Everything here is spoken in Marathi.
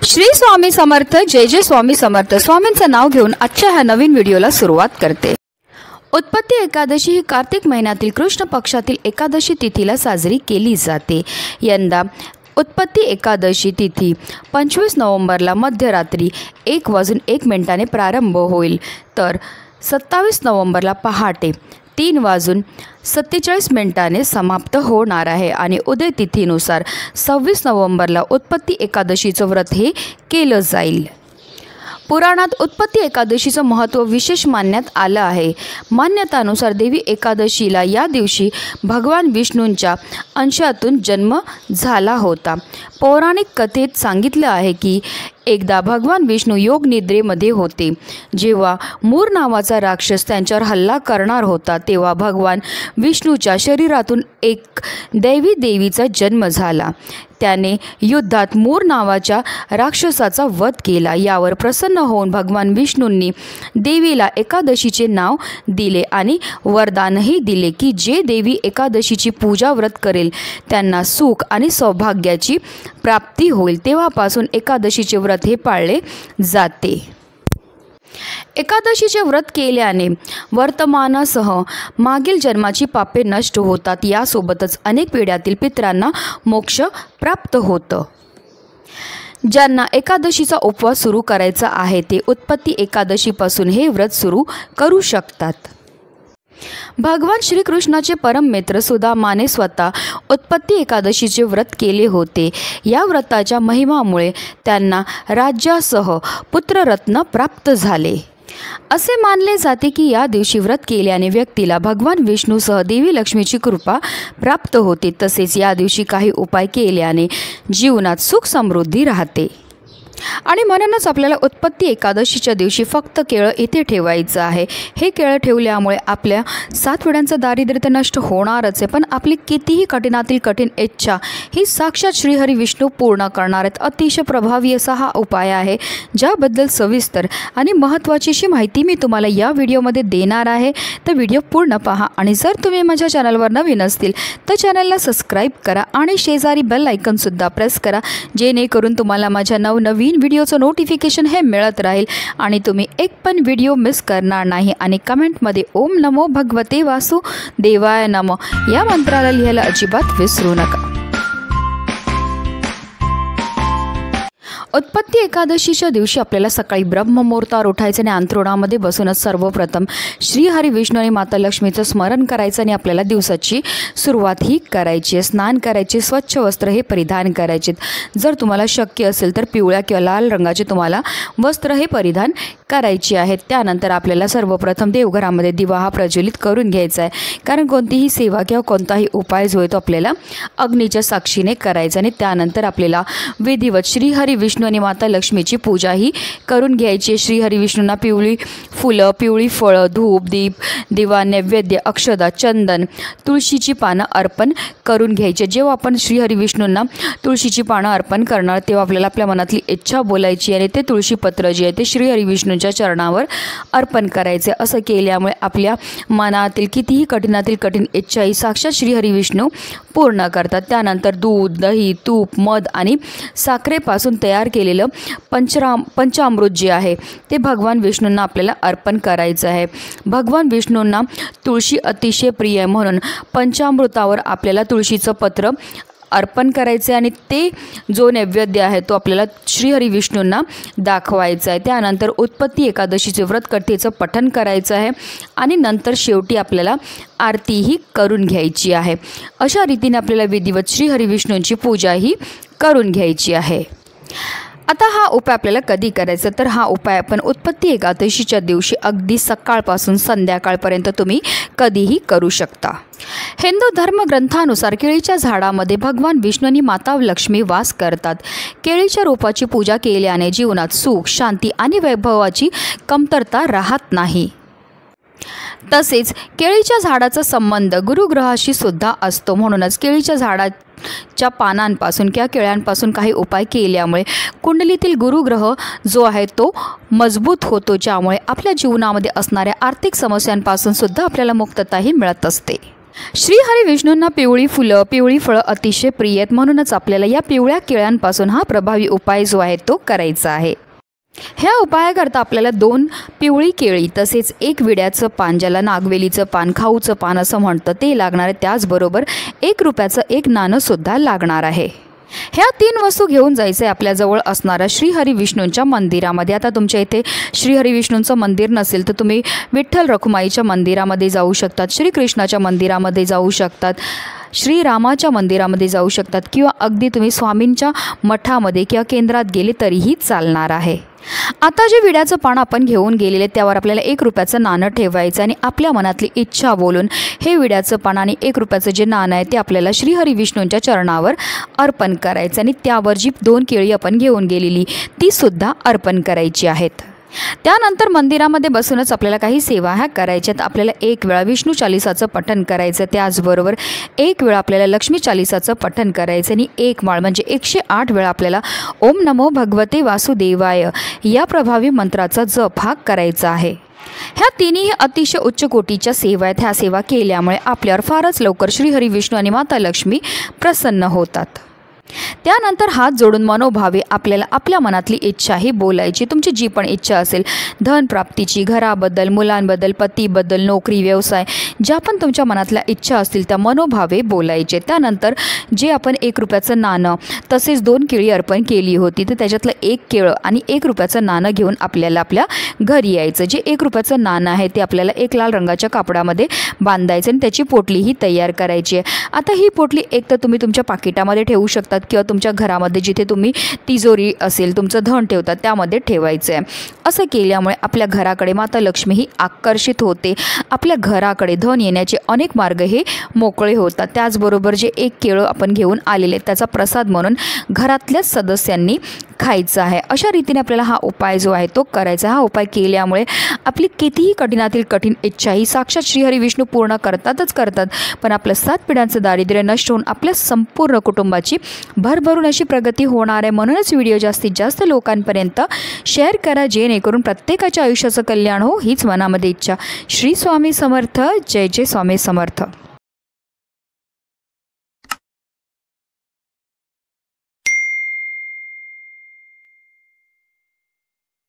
श्री स्वामी समर्थ, जय जय स्वामी समर्थ। स्वामींचं नाव घेऊन आजच्या ह्या नवीन व्हिडिओला सुरुवात करते। उत्पत्ती एकादशी ही कार्तिक महिन्यातील कृष्ण पक्षातील एकादशी तिथीला साजरी केली जाते। यंदा उत्पत्ती एकादशी तिथी 25 नोव्हेंबरला मध्यरात्री 1:01 प्रारंभ होईल, तर 27 नोव्हेंबरला पहाटे 3:47 समाप्त होणार आहे आणि उदय तिथीनुसार 26 नोव्हेंबरला उत्पत्ती एकादशीचं व्रत हे केलं जाईल। पुराणात उत्पत्ती एकादशीचं महत्त्व विशेष मानण्यात आलं आहे। मान्यतानुसार देवी एकादशीला या दिवशी भगवान विष्णूंच्या अंशातून जन्म झाला होता। पौराणिक कथेत सांगितलं आहे की एकदा भगवान विष्णू योग निद्रेमध्ये होते। जेव्हा मूर नावाचा राक्षस त्यांच्यावर हल्ला करणार होता, तेव्हा भगवान विष्णूच्या शरीरातून एक दैवी देवीचा जन्म झाला। त्याने युद्धात मूर नावाच्या राक्षसाचा वध केला। यावर प्रसन्न होऊन भगवान विष्णूंनी देवीला एकादशीचे नाव दिले आणि वरदानही दिले की जे देवी एकादशीची पूजा व्रत करेल त्यांना सुख आणि सौभाग्याची प्राप्ती होईल। तेव्हापासून एकादशीचे व्रत हे पाळले जाते। एकादशीचे व्रत केल्याने वर्तमानासह मागील जन्माची पापे नष्ट होतात। यासोबतच अनेक पिढ्यातील पितरांना मोक्ष प्राप्त होतं। ज्यांना एकादशीचा उपवास सुरू करायचा आहे ते उत्पत्ती एकादशीपासून हे व्रत सुरू करू शकतात। भगवान श्रीकृष्णाचे परम मित्र सुदामाने स्वतः उत्पत्ती एकादशीचे व्रत केले होते। या व्रताच्या महिमामुळे त्यांना राज्यासह पुत्ररत्न प्राप्त झाले। असे मानले जाते की या दिवशी व्रत केल्याने व्यक्तीला भगवान विष्णूसह देवी लक्ष्मीची कृपा प्राप्त होते। तसेच या दिवशी काही उपाय केल्याने जीवनात सुख समृद्धी राहते आणि म्हणूनच आपल्याला उत्पत्ती एकादशीच्या दिवशी फक्त केळं इथे ठेवायचं आहे। हे केळं ठेवल्यामुळे आपल्या 7 पिढ्यांचं दारिद्र्य तर नष्ट होणारच आहे, पण आपली कितीही कठीणातील कठीण इच्छा ही साक्षात श्रीहरी विष्णू पूर्ण करणार आहेत। अतिशय प्रभावी असा हा उपाय आहे, ज्याबद्दल सविस्तर आणि महत्त्वाची अशी माहिती मी तुम्हाला या व्हिडिओमध्ये देणार आहे। तर व्हिडिओ पूर्ण पहा आणि जर तुम्ही माझ्या चॅनलवर नवीन असतील तर चॅनलला सबस्क्राईब करा आणि शेजारी बेल आयकॉनसुद्धा प्रेस करा, जेणेकरून तुम्हाला माझ्या नवनवीन व्हिडिओचं नोटिफिकेशन हे मिळत राहील आणि तुम्ही एक पण व्हिडिओ मिस करणार नाही। आणि कमेंटमध्ये ओम नमो भगवते वासुदेवाय नमः या मंत्राला लिहायला अजिबात विसरू नका। उत्पत्ती एकादशीच्या दिवशी आपल्याला सकाळी ब्रह्ममुहूर्तावर उठायचं आणि अंथरुणामध्ये बसूनच सर्वप्रथम श्रीहरी विष्णू आणि माता लक्ष्मीचं स्मरण करायचं आणि आपल्याला दिवसाची सुरुवात ही करायची आहे। स्नान करायचे, स्वच्छ वस्त्र हे परिधान करायचे। जर तुम्हाला शक्य असेल तर पिवळ्या किंवा लाल रंगाचे तुम्हाला वस्त्र हे परिधान करायचे आहेत। त्यानंतर आपल्याला सर्वप्रथम देवघरामध्ये दिवा हा प्रज्वलित करून घ्यायचा आहे, कारण कोणतीही सेवा किंवा कोणताही उपाय जो आहे तो आपल्याला अग्नीच्या साक्षीने करायचा आणि त्यानंतर आपल्याला विधिवत श्रीहरी विष्णू आणि माता लक्ष्मीची पूजा ही करून घ्यायची। श्रीहरी विष्णूंना पिवळी फुलं, पिवळी फळं, धूप, दीप, दिवा, नैवेद्य, अक्षदा, चंदन, तुळशीची पानं अर्पण करून घ्यायचे। जेव्हा आपण श्रीहरी विष्णूंना तुळशीची पानं अर्पण करणार तेव्हा आपल्याला आपल्या मनातली इच्छा बोलायची आणि ते तुळशीपत्र जे आहे ते श्रीहरी विष्णूंच्या चरणावर अर्पण करायचे। असं केल्यामुळे आपल्या मनातील कितीही कठीणातील कठीण इच्छा ही साक्षात श्रीहरी विष्णू पूर्ण करतात। त्यानंतर दूध, दही, तूप, मध आणि साखरेपासून तयार केलेलं पंचामृत जे आहे ते भगवान विष्णूंना आपल्याला अर्पण करायचं आहे। भगवान विष्णूंना तुळशी अतिशय प्रिय आहे, म्हणून पंचामृतावर आपल्याला तुळशीचं पत्र अर्पण करायचे आणि ते जो नैवेद्य आहे तो आपल्याला श्रीहरी विष्णूंना दाखवायचा आहे। त्यानंतर उत्पत्ती एकादशीचे व्रत कथेचं पठण करायचं आहे आणि नंतर शेवटी आपल्याला आरतीही करून घ्यायची आहे। अशा रीतीने आपल्याला विधिवत श्रीहरी विष्णूंची पूजा ही करून घ्यायची आहे। आता हा उपाय आपल्याला कधी करायचा, तर हा उपाय आपण उत्पत्ती एकादशीच्या दिवशी अगदी सकाळपासून संध्याकाळपर्यंत तुम्ही कधीही करू शकता। हिंदू धर्मग्रंथानुसार केळीच्या झाडामध्ये भगवान विष्णू आणि माता लक्ष्मी वास करतात। केळीच्या रोपाची पूजा केल्याने जीवनात सुख, शांती आणि वैभवाची कमतरता राहत नाही। तसेच केळीच्या झाडाचा संबंध गुरुग्रहाशी सुद्धा असतो, म्हणूनच केळीच्या झाडाच्या पानांपासून किंवा केळ्यांपासून काही उपाय केल्यामुळे कुंडलीतील गुरुग्रह जो आहे तो मजबूत होतो, ज्यामुळे आपल्या जीवनामध्ये असणाऱ्या आर्थिक समस्यांपासून सुद्धा आपल्याला मुक्तताही मिळत असते। श्री हरी विष्णूंना पिवळी फुलं, पिवळी फळं अतिशय प्रिय आहेत, म्हणूनच आपल्याला या पिवळ्या केळ्यांपासून हा प्रभावी उपाय जो आहे तो करायचा आहे। ह्या उपायाकरता आपल्याला 2 पिवळी केळी तसेच 1 विड्याचं पान, ज्याला नागवेलीचं पान, खाऊचं पान असं म्हणतं, ते लागणार आहे। त्याचबरोबर 1 रुपयाचं 1 नाणंसुद्धा लागणार आहे। ह्या 3 वस्तू घेऊन जायचं आहे आपल्याजवळ असणाऱ्या श्रीहरी विष्णूंच्या मंदिरामध्ये। आता तुमच्या इथे श्रीहरी विष्णूंचं मंदिर नसेल तर तुम्ही विठ्ठल रखुमाईच्या मंदिरामध्ये जाऊ शकतात, श्रीकृष्णाच्या मंदिरामध्ये जाऊ शकतात, श्रीरामाच्या मंदिरामध्ये जाऊ शकतात, किंवा अगदी तुम्ही स्वामींच्या मठामध्ये किंवा केंद्रात गेले तरीही चालणार आहे। आता जे विड्याचं पान आपण घेऊन गेलेले त्यावर आपल्याला 1 रुपयाचं नाणं ठेवायचं आणि आपल्या मनातली इच्छा बोलून हे विड्याचं पान आणि 1 रुपयाचं जे नाणं आहे ते आपल्याला श्रीहरी विष्णूंच्या चरणावर अर्पण करायचं आणि त्यावर जी 2 केळी आपण घेऊन गेलेली ती सुद्धा अर्पण करायची आहेत। त्यानंतर मंदिरामध्ये बसूनच आपल्याला काही सेवा ह्या करायच्यात। आपल्याला 1 वेळा विष्णू चालीसाचं पठण करायचं, त्याचबरोबर 1 वेळा आपल्याला लक्ष्मी चालीसाचं पठण करायचं आणि 1 माळ म्हणजे 108 वेळा आपल्याला ओम नमो भगवते वासुदेवाय या प्रभावी मंत्राचा जप हा करायचा आहे। ह्या तिन्ही अतिशय उच्च कोटीच्या सेवा आहेत। ह्या सेवा केल्यामुळे आपल्यावर फारच लवकर श्रीहरी विष्णू आणि माता लक्ष्मी प्रसन्न होतात। त्यानंतर हात जोडून मनोभावे आपल्याला आपल्या मनातली इच्छा ही बोलायची। तुमची जी पण इच्छा असेल, धन प्राप्तीची, घराबद्दल, मुलांबद्दल, पतीबद्दल, नोकरी, व्यवसाय, ज्या पण तुमच्या मनातल्या इच्छा असतील त्या मनोभावे बोलायचे। त्यानंतर जे आपण 1 रुपयाचं नाणं तसेच 2 केळी अर्पण केली होती तर त्याच्यातलं 1 केळं आणि 1 रुपयाचं नाणं घेऊन आपल्याला आपल्या घरी यायचं। जे 1 रुपयाचं नाणं आहे ते आपल्याला 1 लाल रंगाच्या कापडामध्ये बांधायचं आणि त्याची पोटलीही तयार करायची आहे। आता ही पोटली एक तर तुम्ही तुमच्या पाकिटामध्ये ठेवू शकता किंवा तुमच्या घरामध्ये जिथे तुम्ही तिजोरी असेल, तुमचं धन ठेवतात त्यामध्ये ठेवायचं आहे। असं केल्यामुळे आपल्या घराकडे माता लक्ष्मी ही आकर्षित होते, आपल्या घराकडे धन येण्याचे अनेक मार्ग हे मोकळे होतात। त्याचबरोबर जे 1 केळं आपण घेऊन आलेले त्याचा प्रसाद म्हणून घरातल्याच सदस्यांनी खायचं आहे। अशा रीतीने आपल्याला हा उपाय जो आहे तो करायचा। हा उपाय केल्यामुळे आपली कितीही कठीणातील कठीण इच्छा ही साक्षात श्रीहरी विष्णू पूर्ण करतातच करतात, पण आपलं 7 पिढ्यांचं दारिद्र्य नष्ट होऊन आपल्या संपूर्ण कुटुंबाची भरभरून अशी प्रगती होणार आहे। म्हणूनच व्हिडिओ जास्तीत जास्त लोकांपर्यंत शेअर करा, जेणेकरून प्रत्येकाच्या आयुष्याचं कल्याण हो हीच मनामध्ये इच्छा। श्री स्वामी समर्थ। जय जय स्वामी समर्थ।